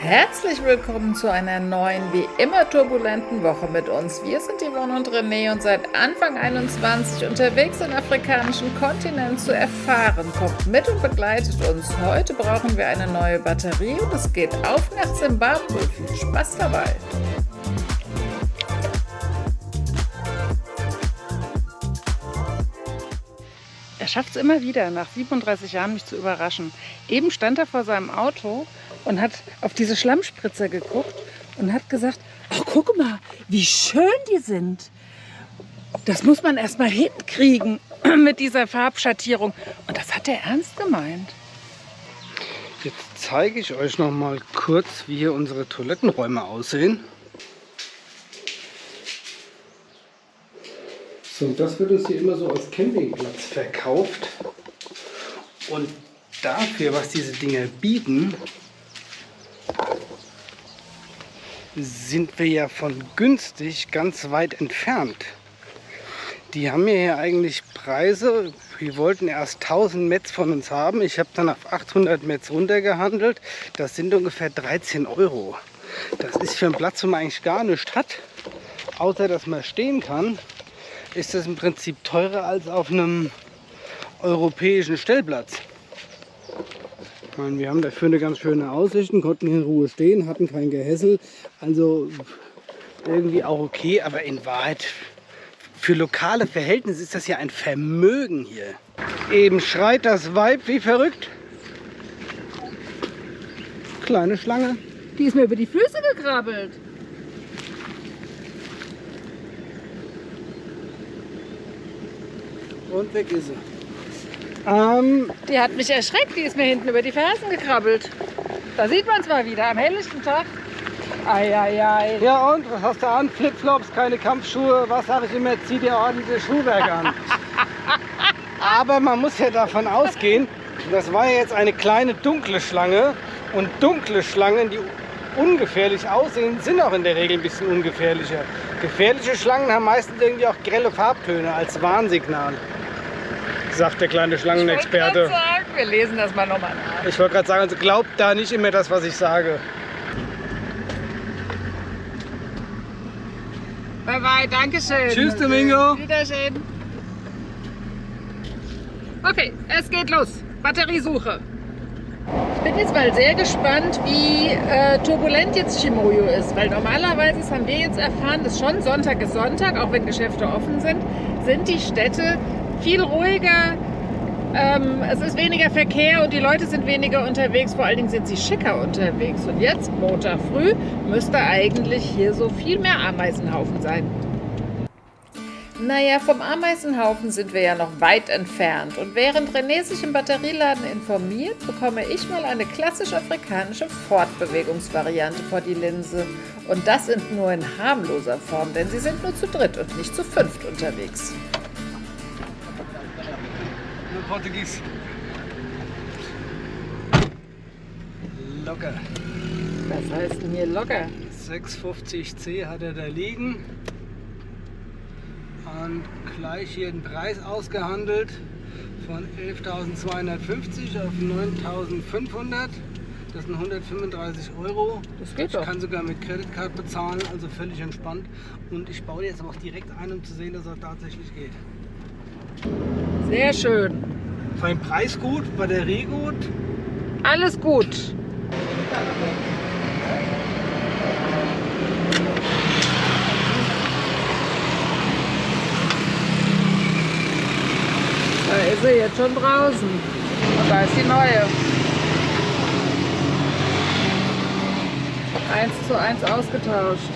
Herzlich willkommen zu einer neuen, wie immer turbulenten Woche mit uns. Wir sind Yvonne und René und seit Anfang 21 unterwegs den afrikanischen Kontinent zu erfahren. Kommt mit und begleitet uns. Heute brauchen wir eine neue Batterie und es geht auf nach Zimbabwe. Viel Spaß dabei! Er schafft es immer wieder, nach 37 Jahren mich zu überraschen. Eben stand er vor seinem Auto und hat auf diese Schlammspritzer geguckt und hat gesagt, ach, guck mal, wie schön die sind. Das muss man erst mal hinkriegen mit dieser Farbschattierung. Und das hat er ernst gemeint. Jetzt zeige ich euch noch mal kurz, wie hier unsere Toilettenräume aussehen. So, das wird uns hier immer so als Campingplatz verkauft. Und dafür, was diese Dinger bieten, sind wir ja von günstig ganz weit entfernt. Die haben hier eigentlich Preise, die wollten erst 1000 Metz von uns haben. Ich habe dann auf 800 Metz runtergehandelt. Das sind ungefähr 13 Euro. Das ist für einen Platz, wo man eigentlich gar nichts hat, außer dass man stehen kann. Ist das im Prinzip teurer als auf einem europäischen Stellplatz. Ich meine, wir haben dafür eine ganz schöne Aussicht, konnten in Ruhe stehen, hatten kein Gehässel. Also irgendwie auch okay, aber in Wahrheit für lokale Verhältnisse ist das ja ein Vermögen hier. Eben schreit das Weib wie verrückt. Kleine Schlange. Die ist mir über die Füße gekrabbelt. Und weg ist sie. Die hat mich erschreckt, die ist mir hinten über die Fersen gekrabbelt. Da sieht man es mal wieder, am helllichten Tag. Eieiei. Ja und, was hast du an? Flipflops, keine Kampfschuhe. Was sage ich immer? Zieh dir ordentlich Schuhwerk an. Aber man muss ja davon ausgehen, das war ja jetzt eine kleine dunkle Schlange. Und dunkle Schlangen, die ungefährlich aussehen, sind auch in der Regel ein bisschen ungefährlicher. Gefährliche Schlangen haben meistens irgendwie auch grelle Farbtöne als Warnsignal, sagt der kleine Schlangenexperte. Wir lesen das mal nochmal nach. Ich wollte gerade sagen, also glaubt da nicht immer das, was ich sage. Bye bye, danke schön. Tschüss, Domingo. Wiedersehen. Okay, es geht los. Batteriesuche. Ich bin jetzt mal sehr gespannt, wie turbulent jetzt Chimoio ist, weil normalerweise, das haben wir jetzt erfahren, dass schon Sonntag ist Sonntag, auch wenn Geschäfte offen sind die Städte viel ruhiger. Es ist weniger Verkehr und die Leute sind weniger unterwegs, vor allen Dingen sind sie schicker unterwegs. Und jetzt, Montag früh, müsste eigentlich hier so viel mehr Ameisenhaufen sein. Naja, vom Ameisenhaufen sind wir ja noch weit entfernt. Und während René sich im Batterieladen informiert, bekomme ich mal eine klassisch afrikanische Fortbewegungsvariante vor die Linse. Und das nur in harmloser Form, denn sie sind nur zu dritt und nicht zu fünft unterwegs. Nur Portugies. Locker. Was heißt denn hier locker? 650C hat er da liegen. Und gleich hier den Preis ausgehandelt von 11.250 auf 9.500. Das sind 135 Euro. Das geht Ich doch. kann sogar mit Creditcard bezahlen, also völlig entspannt. Und ich baue jetzt aber auch direkt ein, um zu sehen, dass es tatsächlich geht. Sehr schön. Für den Preis gut, Batterie gut. Alles gut. Da ist sie jetzt schon draußen. Und da ist die neue. 1:1 ausgetauscht.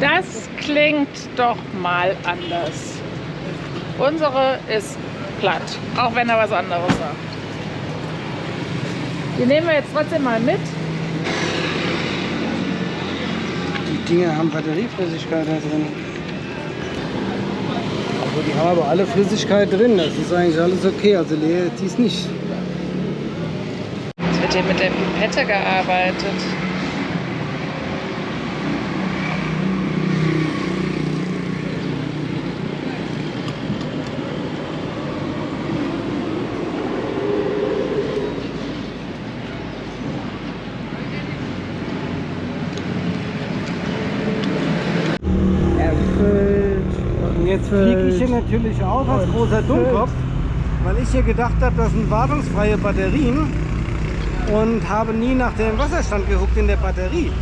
Das klingt doch mal anders. Unsere ist platt, auch wenn er was anderes sagt. Die nehmen wir jetzt trotzdem mal mit. Die Dinger haben Batterieflüssigkeit da drin. Also die haben aber alle Flüssigkeit drin, das ist eigentlich alles okay, also leer ist dies nicht. Jetzt wird hier mit der Pipette gearbeitet. Jetzt fliege ich hier natürlich auf als großer Dummkopf, weil ich hier gedacht habe, das sind wartungsfreie Batterien und habe nie nach dem Wasserstand geguckt in der Batterie.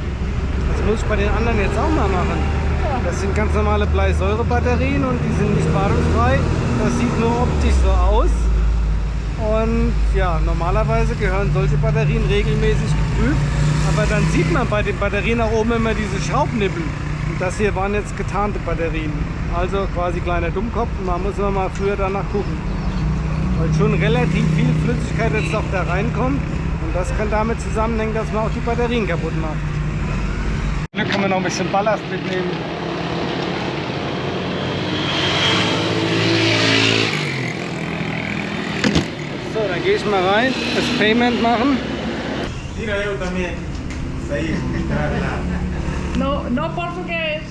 Das muss ich bei den anderen jetzt auch mal machen. Das sind ganz normale Bleisäurebatterien und die sind nicht wartungsfrei. Das sieht nur optisch so aus. Und ja, normalerweise gehören solche Batterien regelmäßig geprüft. Aber dann sieht man bei den Batterien auch oben immer diese Schraubnippel. Und das hier waren jetzt getarnte Batterien. Also quasi kleiner Dummkopf. Und man muss immer mal früher danach gucken. Weil schon relativ viel Flüssigkeit jetzt auch da reinkommt. Und das kann damit zusammenhängen, dass man auch die Batterien kaputt macht. Da kann man noch ein bisschen Ballast mitnehmen. So, dann gehe ich mal rein, das Payment machen. No Portuguese.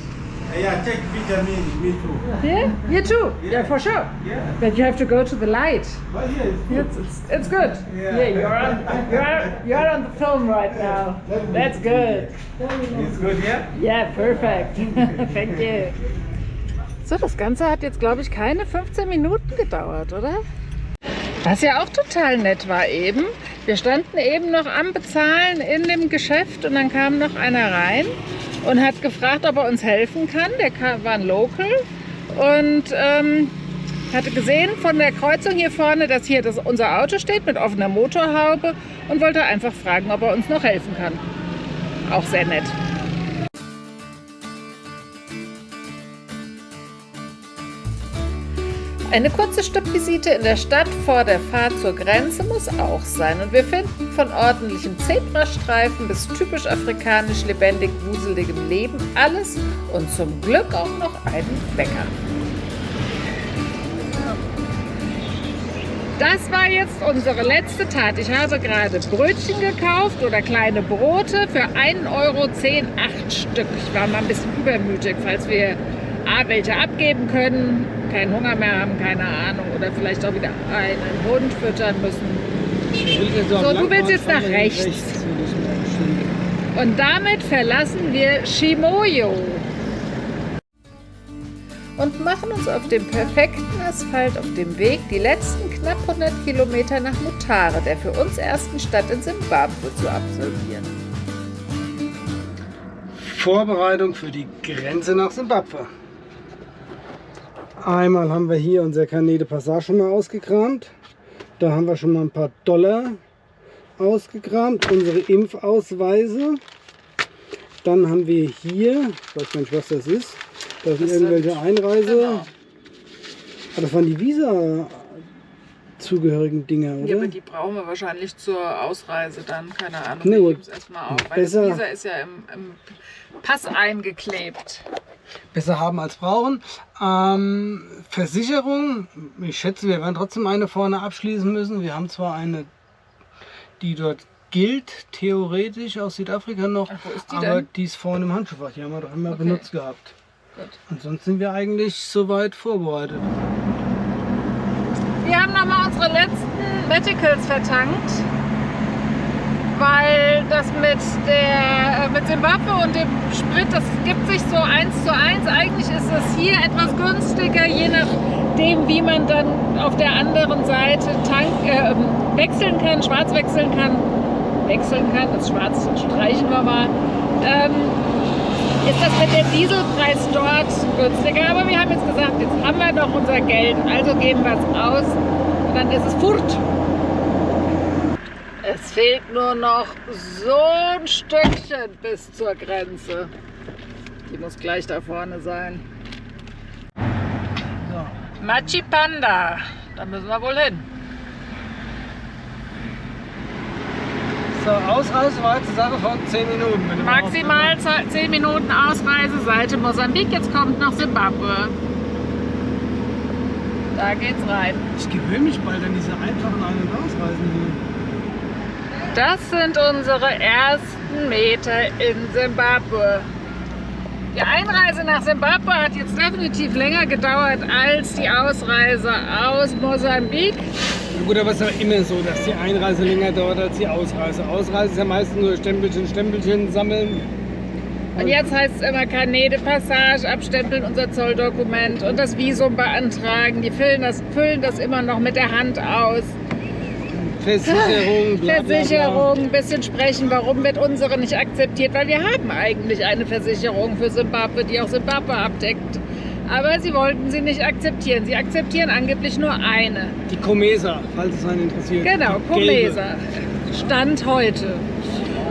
Yeah, check picture me too. Yeah? You too? Yeah, for sure. Yeah. But you have to go to the light. But yeah, It's good. Yeah. You're on the film right now. That's good. it's good, yeah? Yeah, perfect. Thank you. So, das Ganze hat jetzt, glaube ich, keine 15 Minuten gedauert, oder? Was ja auch total nett war eben. Wir standen eben noch am Bezahlen in dem Geschäft und dann kam noch einer rein und hat gefragt, ob er uns helfen kann. Der war ein Local und hatte gesehen von der Kreuzung hier vorne, dass hier unser Auto steht mit offener Motorhaube und wollte einfach fragen, ob er uns noch helfen kann. Auch sehr nett. Eine kurze Stoppvisite in der Stadt vor der Fahrt zur Grenze muss auch sein und wir finden von ordentlichen Zebrastreifen bis typisch afrikanisch lebendig wuseligem Leben alles und zum Glück auch noch einen Bäcker. Das war jetzt unsere letzte Tat. Ich habe gerade Brötchen gekauft oder kleine Brote für 1,10 Euro 8 Stück. Ich war mal ein bisschen übermütig, falls wir welche abgeben können, keinen Hunger mehr haben, keine Ahnung, oder vielleicht auch wieder einen Hund füttern müssen. So, du willst jetzt nach rechts. Und damit verlassen wir Chimoio. Und machen uns auf dem perfekten Asphalt auf dem Weg die letzten knapp 100 Kilometer nach Mutare, der für uns ersten Stadt in Simbabwe, zu absolvieren. Vorbereitung für die Grenze nach Simbabwe. Einmal haben wir hier unser Carnet de Passage schon mal ausgekramt. Da haben wir schon mal ein paar Dollar ausgekramt, unsere Impfausweise. Dann haben wir hier, ich weiß gar nicht, was das ist. Das sind irgendwelche Einreise. Genau. Das waren die Visa zugehörigen Dinger, oder? Ja, aber die brauchen wir wahrscheinlich zur Ausreise dann, keine Ahnung. Nee, Ich gut. nehme es erstmal auf, weil das Besser. Visa ist ja im Pass eingeklebt. Besser haben als brauchen. Versicherung, ich schätze, wir werden trotzdem eine vorne abschließen müssen. Wir haben zwar eine, die dort gilt, theoretisch aus Südafrika noch, Ach, wo ist die aber denn? die ist vorne im Handschuhfach. Die haben wir doch immer Okay. benutzt gehabt. Gut. Und sonst sind wir eigentlich soweit vorbereitet. Wir haben nochmal unsere letzten Medicals vertankt, weil das mit Simbabwe und dem Sprit, das gibt sich so 1:1. Eigentlich ist es hier etwas günstiger, je nachdem, wie man dann auf der anderen Seite wechseln kann, schwarz wechseln kann. Das Schwarz streichen wir mal. Ist das mit dem Dieselpreis dort günstiger. Aber wir haben jetzt gesagt, jetzt haben wir doch unser Geld, also geben wir es aus und dann ist es furt. Es fehlt nur noch so ein Stückchen bis zur Grenze. Die muss gleich da vorne sein. So. Machipanda, da müssen wir wohl hin. So, Ausreise war jetzt eine Sache von 10 Minuten. wenn du mal Maximal 10 Minuten Ausreise, Seite Mosambik. Jetzt kommt noch Simbabwe. Da geht's rein. Ich gewöhne mich bald an diese einfachen Ein- und Ausreisen hier. Das sind unsere ersten Meter in Simbabwe. Die Einreise nach Simbabwe hat jetzt definitiv länger gedauert als die Ausreise aus Mosambik. Ja gut, aber es ist ja immer so, dass die Einreise länger dauert als die Ausreise. Ausreise ist ja meistens nur Stempelchen sammeln. Und jetzt heißt es immer Carnet de Passage, abstempeln unser Zolldokument und das Visum beantragen. Die füllen das immer noch mit der Hand aus. Versicherung, bla, bla, bla. Versicherung, ein bisschen sprechen, warum wird unsere nicht akzeptiert? Weil wir haben eigentlich eine Versicherung für Simbabwe, die auch Simbabwe abdeckt. Aber sie wollten sie nicht akzeptieren. Sie akzeptieren angeblich nur eine. Die Comesa, falls es einen interessiert. Genau, Die gelbe. Comesa. Stand heute.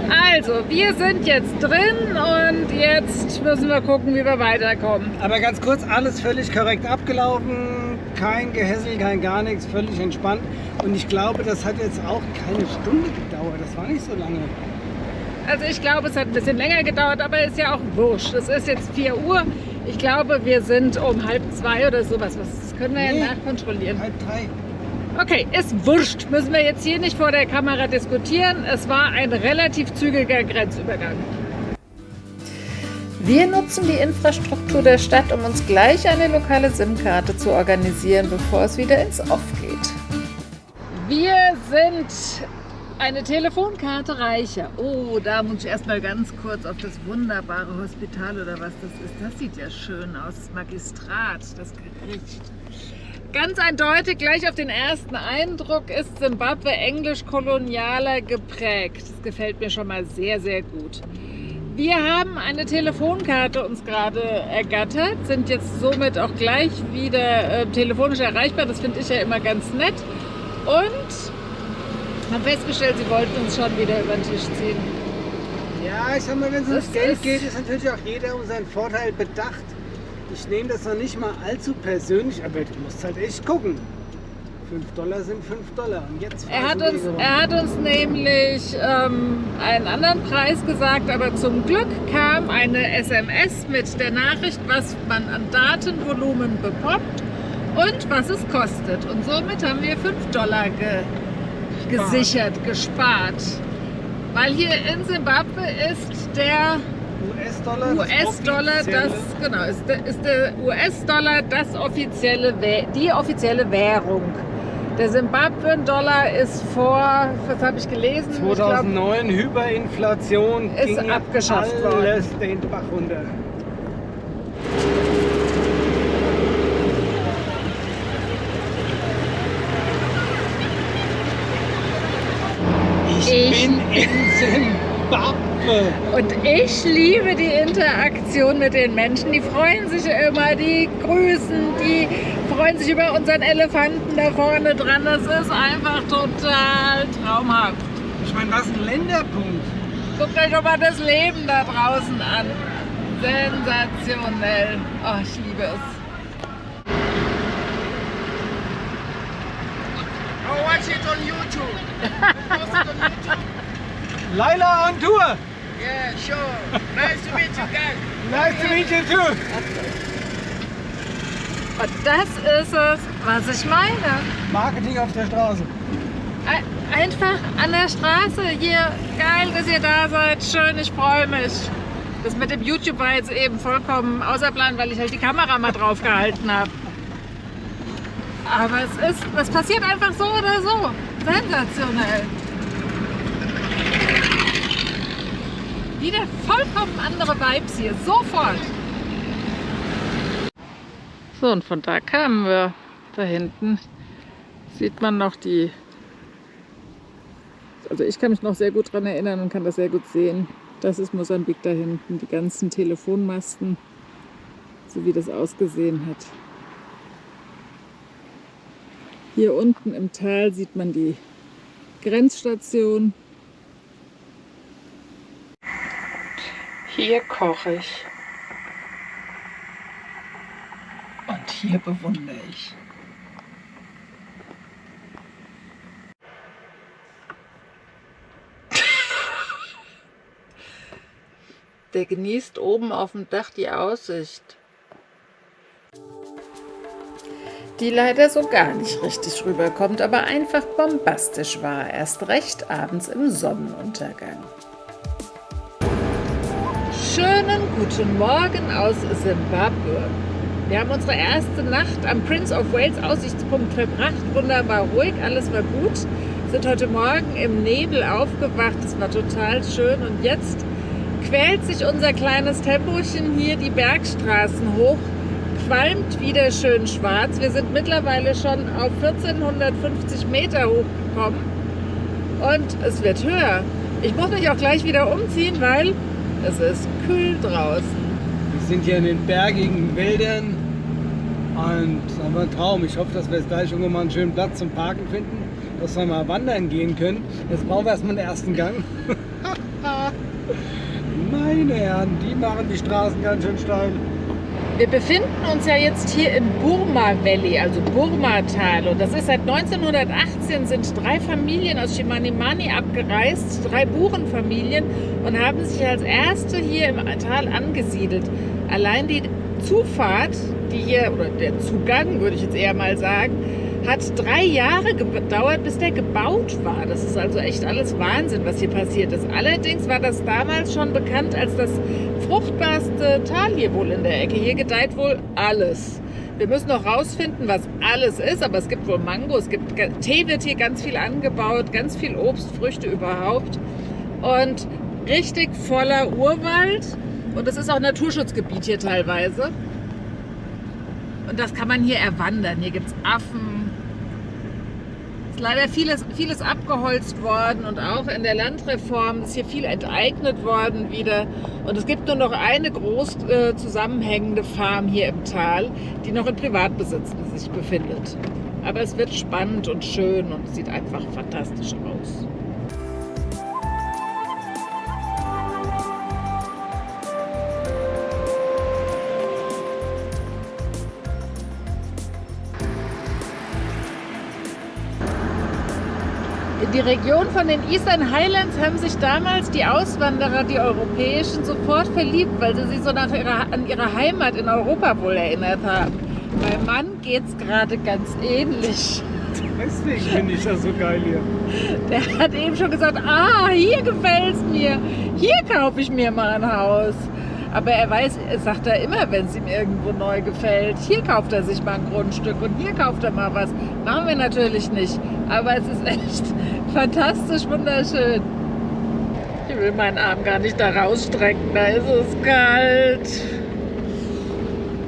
Also, wir sind jetzt drin und jetzt müssen wir gucken, wie wir weiterkommen. Aber ganz kurz, alles völlig korrekt abgelaufen. Kein Gehässel, kein gar nichts, völlig entspannt. Und ich glaube, das hat jetzt auch keine Stunde gedauert. Das war nicht so lange. Also ich glaube, es hat ein bisschen länger gedauert, aber ist ja auch wurscht. Es ist jetzt 4 Uhr. Ich glaube, wir sind um 1:30 oder sowas. Das können wir ja nachkontrollieren. 2:30. Okay, ist wurscht. Müssen wir jetzt hier nicht vor der Kamera diskutieren. Es war ein relativ zügiger Grenzübergang. Wir nutzen die Infrastruktur der Stadt, um uns gleich eine lokale SIM-Karte zu organisieren, bevor es wieder ins Off geht. Wir sind eine Telefonkarte reicher. Oh, da muss ich erstmal ganz kurz auf das wunderbare Hospital oder was das ist. Das sieht ja schön aus. Das Magistrat, das Gericht. Ganz eindeutig, gleich auf den ersten Eindruck ist Simbabwe englisch-kolonialer geprägt. Das gefällt mir schon mal sehr, sehr gut. Wir haben eine Telefonkarte uns gerade ergattert, sind jetzt somit auch gleich wieder telefonisch erreichbar. Das finde ich ja immer ganz nett. Und haben festgestellt, sie wollten uns schon wieder über den Tisch ziehen. Ja, ich sag mal, wenn es ums Das Geld ist- geht, ist natürlich auch jeder um seinen Vorteil bedacht. Ich nehme das noch nicht mal allzu persönlich, aber du musst halt echt gucken. $5 sind $5. Und jetzt Er hat uns nämlich einen anderen Preis gesagt, aber zum Glück kam eine SMS mit der Nachricht, was man an Datenvolumen bekommt und was es kostet. Und somit haben wir $5 gesichert, gespart. Weil hier in Simbabwe ist der US-Dollar, ist der US-Dollar die offizielle Währung. Der Zimbabwen-Dollar ist vor, was habe ich gelesen? 2009 Hyperinflation ist ging ja abgeschafft alles den Bach runter. Ich bin in Simbabwe. Und ich liebe die Interaktion mit den Menschen. Die freuen sich immer, die grüßen, die freuen sich über unseren Elefanten da vorne dran. Das ist einfach total traumhaft. Ich meine, was ein Länderpunkt. Guckt euch doch mal das Leben da draußen an. Sensationell. Oh, ich liebe es. Oh, watch it on YouTube. Post it on YouTube. Laila on Tour. Yeah, sure. Nice to meet you guys. Nice to meet you too. Und das ist es, was ich meine. Marketing auf der Straße. Einfach an der Straße hier. Geil, dass ihr da seid. Schön, ich freue mich. Das mit dem YouTube war jetzt eben vollkommen außer Plan, weil ich halt die Kamera mal drauf gehalten habe. Aber es passiert einfach so oder so. Sensationell. Wieder vollkommen andere Vibes hier. Sofort. So, und von da kamen wir. Da hinten sieht man noch die... Also ich kann mich noch sehr gut daran erinnern und kann das sehr gut sehen. Das ist Mosambik da hinten, die ganzen Telefonmasten, so wie das ausgesehen hat. Hier unten im Tal sieht man die Grenzstation. Hier koche ich. Und hier bewundere ich. Der genießt oben auf dem Dach die Aussicht. Die leider so gar nicht richtig rüberkommt, aber einfach bombastisch war, erst recht abends im Sonnenuntergang. Schönen guten Morgen aus Simbabwe. Wir haben unsere erste Nacht am Prince of Wales Aussichtspunkt verbracht. Wunderbar ruhig, alles war gut. Sind heute Morgen im Nebel aufgewacht. Es war total schön und jetzt quält sich unser kleines Tempochen hier die Bergstraßen hoch, qualmt wieder schön schwarz. Wir sind mittlerweile schon auf 1450 Meter hochgekommen und es wird höher. Ich muss mich auch gleich wieder umziehen, weil es ist kühl draußen. Wir sind hier in den bergigen Wäldern und das ist einfach ein Traum. Ich hoffe, dass wir jetzt gleich irgendwann mal einen schönen Platz zum Parken finden, dass wir mal wandern gehen können. Jetzt brauchen wir erstmal den ersten Gang. Meine Herren, die machen die Straßen ganz schön steil. Wir befinden uns ja jetzt hier im Burma Valley, also Burma-Tal. Und das ist seit 1918 sind 3 Familien aus Chimanimani abgereist, 3 Burenfamilien, und haben sich als erste hier im Tal angesiedelt. Allein die Zufahrt, die hier, oder der Zugang, würde ich jetzt eher mal sagen, hat 3 Jahre gedauert, bis der gebaut war. Das ist also echt alles Wahnsinn, was hier passiert ist. Allerdings war das damals schon bekannt als das fruchtbarste Tal hier wohl in der Ecke. Hier gedeiht wohl alles. Wir müssen noch rausfinden, was alles ist, aber es gibt wohl Mango, es gibt Tee, wird hier ganz viel angebaut, ganz viel Obst, Früchte überhaupt und richtig voller Urwald, und es ist auch Naturschutzgebiet hier teilweise. Und das kann man hier erwandern. Hier gibt es Affen. Es ist leider vieles abgeholzt worden, und auch in der Landreform ist hier viel enteignet worden wieder. Und es gibt nur noch eine groß zusammenhängende Farm hier im Tal, die noch in Privatbesitz sich befindet. Aber es wird spannend und schön und sieht einfach fantastisch aus. In die Region von den Eastern Highlands haben sich damals die Auswanderer, die europäischen, sofort verliebt, weil sie sich so an ihre Heimat in Europa wohl erinnert haben. Meinem Mann geht es gerade ganz ähnlich. Deswegen finde ich das so geil hier. Der hat eben schon gesagt, hier gefällt es mir, hier kaufe ich mir mal ein Haus. Aber er sagt er immer, wenn es ihm irgendwo neu gefällt, hier kauft er sich mal ein Grundstück und hier kauft er mal was. Machen wir natürlich nicht, aber es ist echt fantastisch wunderschön. Ich will meinen Arm gar nicht da rausstrecken, da ist es kalt.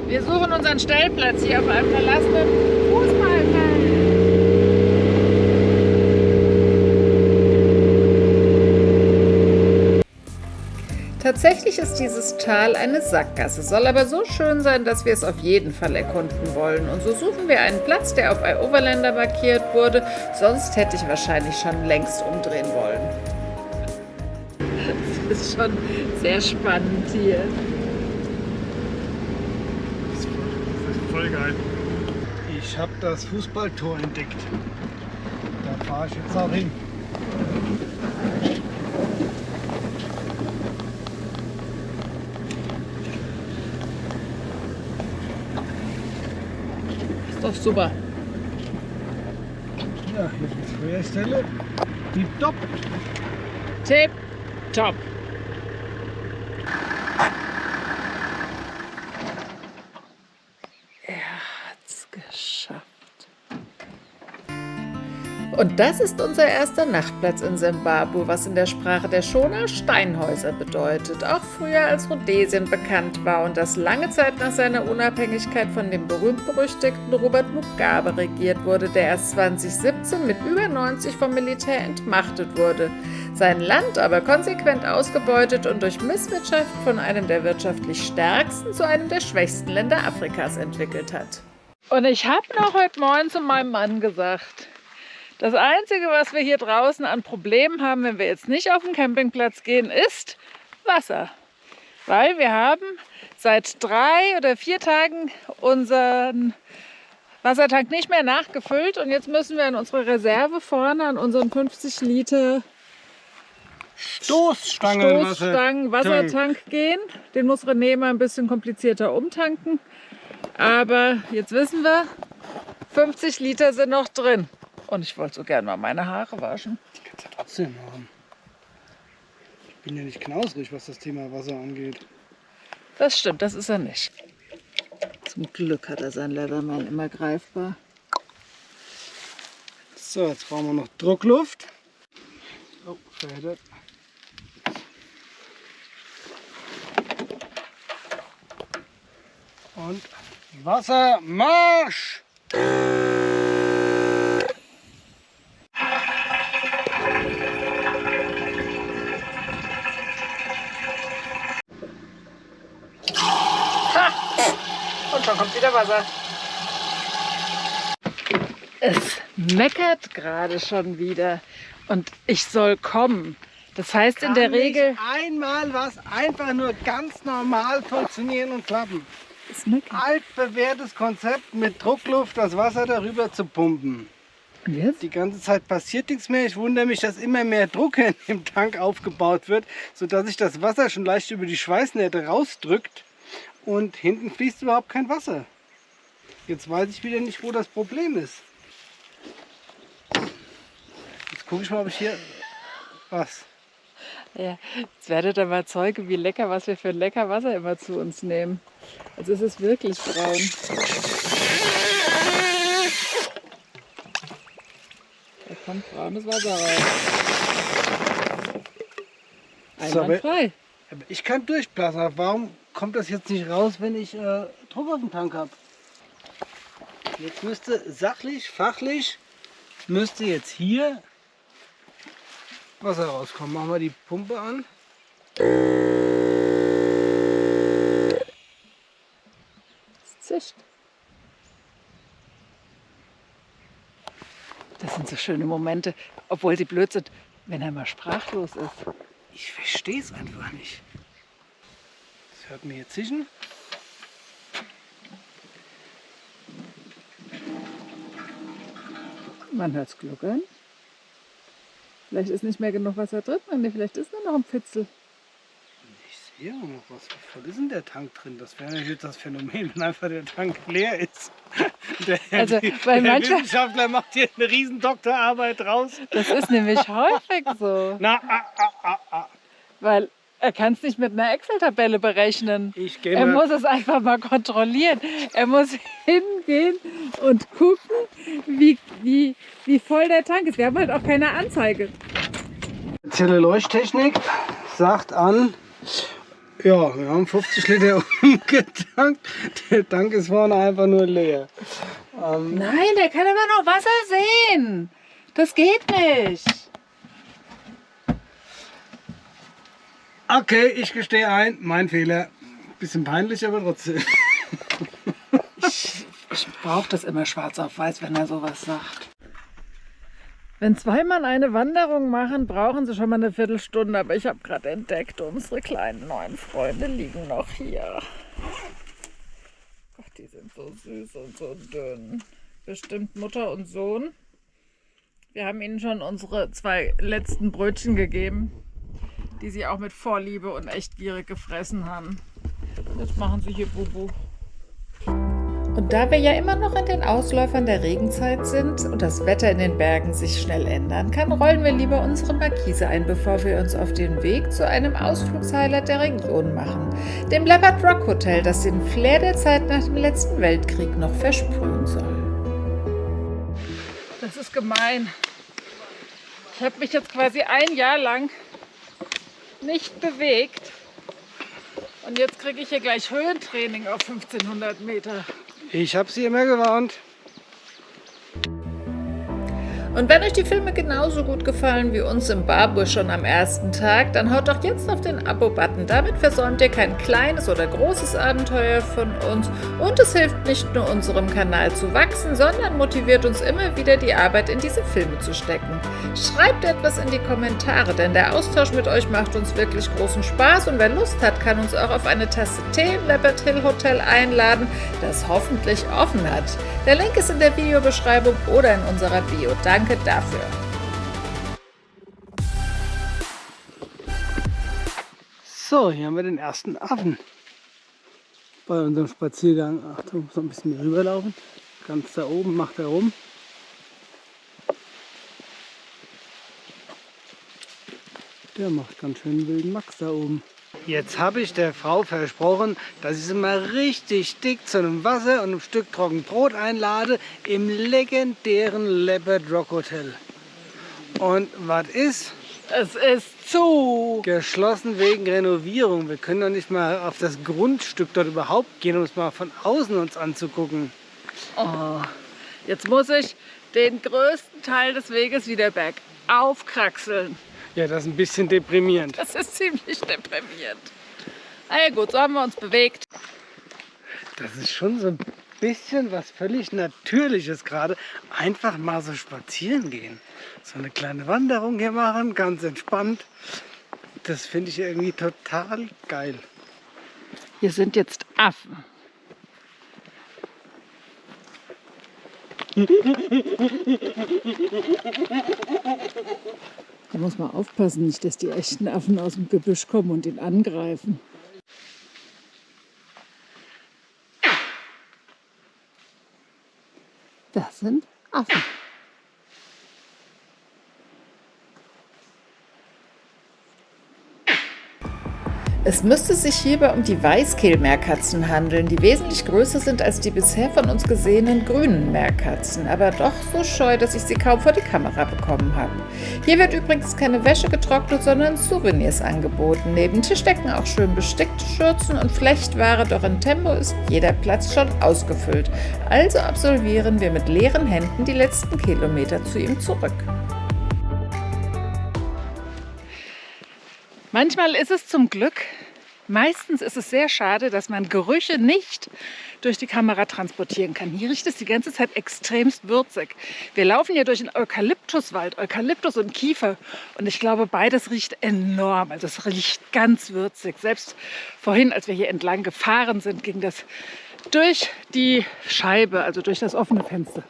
Wir suchen unseren Stellplatz hier auf einem verlassenen Fußballfeld. Tatsächlich ist dieses Tal eine Sackgasse, soll aber so schön sein, dass wir es auf jeden Fall erkunden wollen. Und so suchen wir einen Platz, der auf iOverlander markiert wurde, sonst hätte ich wahrscheinlich schon längst umdrehen wollen. Es ist schon sehr spannend hier. Das ist voll geil. Ich habe das Fußballtor entdeckt. Da fahre ich jetzt auch hin. Ist doch super. Ja, hier ist die Feuerstelle. Tipptopp. Tip, top. Er hat's geschafft. Und das ist unser erster Nachtplatz in Simbabwe, was in der Sprache der Shona Steinhäuser bedeutet, auch früher als Rhodesien bekannt war und das lange Zeit nach seiner Unabhängigkeit von dem berühmt-berüchtigten Robert Mugabe regiert wurde, der erst 2017 mit über 90 vom Militär entmachtet wurde, sein Land aber konsequent ausgebeutet und durch Misswirtschaft von einem der wirtschaftlich stärksten zu einem der schwächsten Länder Afrikas entwickelt hat. Und ich habe noch heute Morgen zu meinem Mann gesagt, das Einzige, was wir hier draußen an Problemen haben, wenn wir jetzt nicht auf den Campingplatz gehen, ist Wasser. Weil wir haben seit 3 oder 4 Tagen unseren Wassertank nicht mehr nachgefüllt. Und jetzt müssen wir an unsere Reserve vorne, an unseren 50 Liter Stoßstangen-Wassertank gehen. Den muss René mal ein bisschen komplizierter umtanken. Aber jetzt wissen wir, 50 Liter sind noch drin. Und ich wollte so gerne mal meine Haare waschen. Die kannst du trotzdem haben. Ich bin ja nicht knausrig, was das Thema Wasser angeht. Das stimmt, das ist er nicht. Zum Glück hat er sein Leatherman immer greifbar. So, jetzt brauchen wir noch Druckluft. Oh, verheddert. Und Wasser, Marsch! Und schon kommt wieder Wasser. Es meckert gerade schon wieder und ich soll kommen. Das heißt in der Regel... Einmal was einfach nur ganz normal funktionieren und klappen. Es meckert. Altbewährtes Konzept mit Druckluft das Wasser darüber zu pumpen. Und jetzt? Die ganze Zeit passiert nichts mehr. Ich wundere mich, dass immer mehr Druck in dem Tank aufgebaut wird, sodass sich das Wasser schon leicht über die Schweißnähte rausdrückt und hinten fließt überhaupt kein Wasser. Jetzt weiß ich wieder nicht, wo das Problem ist. Jetzt gucke ich mal, ob ich hier... Was? Ja, jetzt werdet ihr mal Zeuge, wie lecker, was wir für lecker Wasser immer zu uns nehmen. Also es ist wirklich braun. Da kommt braunes Wasser raus. Einwandfrei. Aber ich kann durchblasen. Warum kommt das jetzt nicht raus, wenn ich Druck auf dem Tank habe? Jetzt müsste sachlich, fachlich, müsste jetzt hier Wasser rauskommen. Machen wir die Pumpe an. Es zischt. Das sind so schöne Momente, obwohl sie blöd sind, wenn er mal sprachlos ist. Ich verstehe es einfach nicht. Das hört mir hier zischen. Man hört es gluckern. Vielleicht ist nicht mehr genug Wasser drin, nee, vielleicht ist nur noch ein Pfützel. Ich sehe auch noch was. Wie voll ist denn der Tank drin? Das wäre natürlich das Phänomen, wenn einfach der Tank leer ist. Also, weil der manchmal, Wissenschaftler macht hier eine riesen Doktorarbeit raus. das ist nämlich häufig so, Na, weil er kann es nicht mit einer Excel-Tabelle berechnen. Ich gehe Er mal. muss es einfach mal kontrollieren. Er muss hingehen und gucken, wie voll der Tank ist. Wir haben halt auch keine Anzeige. Spezielle Leuchttechnik sagt an, ja, wir haben 50 Liter umgetankt. Der Tank ist vorne einfach nur leer. Nein, der kann aber noch Wasser sehen. Das geht nicht. Okay, ich gestehe ein, mein Fehler. Bisschen peinlich, aber trotzdem. Ich brauche das immer schwarz auf weiß, wenn er sowas sagt. Wenn zwei Mann eine Wanderung machen, brauchen sie schon mal eine Viertelstunde. Aber ich habe gerade entdeckt, unsere kleinen neuen Freunde liegen noch hier. Ach, die sind so süß und so dünn. Bestimmt Mutter und Sohn. Wir haben ihnen schon unsere 2 letzten Brötchen gegeben, die sie auch mit Vorliebe und echt gierig gefressen haben. Jetzt machen sie hier Bubu. Und da wir ja immer noch in den Ausläufern der Regenzeit sind und das Wetter in den Bergen sich schnell ändern kann, rollen wir lieber unsere Markise ein, bevor wir uns auf den Weg zu einem Ausflugshighlight der Region machen, dem Leopard Rock Hotel, das den Flair der Zeit nach dem letzten Weltkrieg noch versprühen soll. Das ist gemein. Ich habe mich jetzt quasi ein Jahr lang nicht bewegt und jetzt kriege ich hier gleich Höhentraining auf 1500 Meter. Ich habe Sie immer gewarnt. Und wenn euch die Filme genauso gut gefallen wie uns Zimbabwe schon am ersten Tag, dann haut doch jetzt auf den Abo-Button. Damit versäumt ihr kein kleines oder großes Abenteuer von uns und es hilft nicht nur unserem Kanal zu wachsen, sondern motiviert uns immer wieder, die Arbeit in diese Filme zu stecken. Schreibt etwas in die Kommentare, denn der Austausch mit euch macht uns wirklich großen Spaß und wer Lust hat, kann uns auch auf eine Tasse Tee im Leopard Hill Hotel einladen, das hoffentlich offen hat. Der Link ist in der Videobeschreibung oder in unserer Bio. Danke dafür. So, hier haben wir den ersten Affen. Bei unserem Spaziergang. Achtung, so ein bisschen hier rüberlaufen. Ganz da oben macht er rum. Der macht ganz schön wilden Max da oben. Jetzt habe ich der Frau versprochen, dass ich sie mal richtig dick zu einem Wasser und einem Stück Trockenbrot einlade im legendären Leopard Rock Hotel. Und was ist? Es ist zu. Geschlossen wegen Renovierung. Wir können doch nicht mal auf das Grundstück dort überhaupt gehen, um es mal von außen uns anzugucken. Oh, jetzt muss ich den größten Teil des Weges wieder bergauf kraxeln. Ja, das ist ein bisschen deprimierend. Das ist ziemlich deprimierend. Na ja gut, so haben wir uns bewegt. Das ist schon so ein bisschen was völlig Natürliches gerade. Einfach mal so spazieren gehen. So eine kleine Wanderung hier machen, ganz entspannt. Das finde ich irgendwie total geil. Hier sind jetzt Affen. Da muss man aufpassen, nicht, dass die echten Affen aus dem Gebüsch kommen und ihn angreifen. Das sind Affen. Es müsste sich hierbei um die Weißkehlmeerkatzen handeln, die wesentlich größer sind als die bisher von uns gesehenen grünen Meerkatzen, aber doch so scheu, dass ich sie kaum vor die Kamera bekommen habe. Hier wird übrigens keine Wäsche getrocknet, sondern Souvenirs angeboten. Neben Tischdecken auch schön bestickte Schürzen und Flechtware, doch in Tembo ist jeder Platz schon ausgefüllt. Also absolvieren wir mit leeren Händen die letzten Kilometer zu ihm zurück. Manchmal ist es zum Glück, meistens ist es sehr schade, dass man Gerüche nicht durch die Kamera transportieren kann. Hier riecht es die ganze Zeit extremst würzig. Wir laufen hier durch einen Eukalyptuswald, Eukalyptus und Kiefer. Und ich glaube, beides riecht enorm. Also es riecht ganz würzig. Selbst vorhin, als wir hier entlang gefahren sind, ging das durch die Scheibe, also durch das offene Fenster.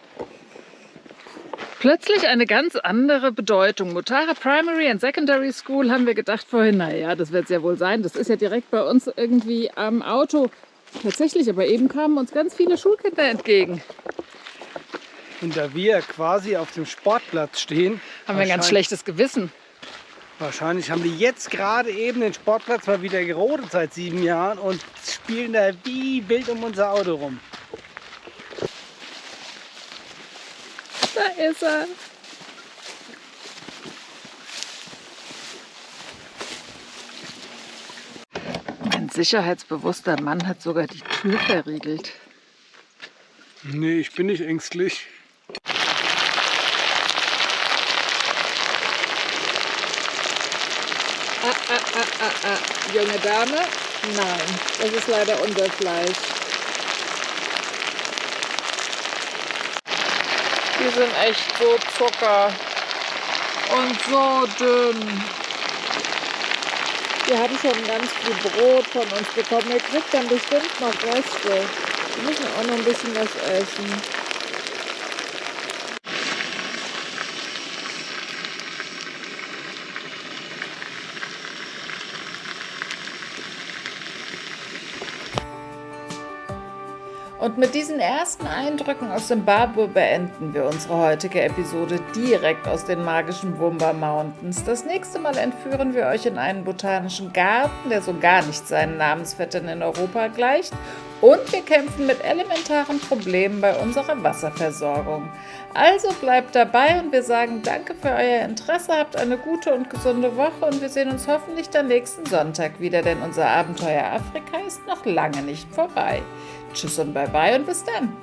Plötzlich eine ganz andere Bedeutung. Mutare Primary and Secondary School haben wir gedacht vorhin, naja, das wird es ja wohl sein. Das ist ja direkt bei uns irgendwie am Auto. Tatsächlich, aber eben kamen uns ganz viele Schulkinder entgegen. Und da wir quasi auf dem Sportplatz stehen, Haben wir ein ganz schlechtes Gewissen. wahrscheinlich haben die jetzt gerade eben den Sportplatz mal wieder gerodet seit 7 Jahren und spielen da wie wild um unser Auto rum. Da ist er. Ein sicherheitsbewusster Mann hat sogar die Tür verriegelt. Nee, ich bin nicht ängstlich. Junge Dame? Nein, das ist leider unser Fleisch. Die sind echt so Zucker und so dünn. Die haben schon ganz viel Brot von uns bekommen. Ihr kriegt dann bestimmt noch Reste. Wir müssen auch noch ein bisschen was essen. Und mit diesen ersten Eindrücken aus Zimbabwe beenden wir unsere heutige Episode direkt aus den magischen Wumba Mountains. Das nächste Mal entführen wir euch in einen botanischen Garten, der so gar nicht seinen Namensvettern in Europa gleicht. Und wir kämpfen mit elementaren Problemen bei unserer Wasserversorgung. Also bleibt dabei und wir sagen danke für euer Interesse, habt eine gute und gesunde Woche und wir sehen uns hoffentlich dann nächsten Sonntag wieder, denn unser Abenteuer Afrika ist noch lange nicht vorbei. Tschüss und bye bye und bis dann.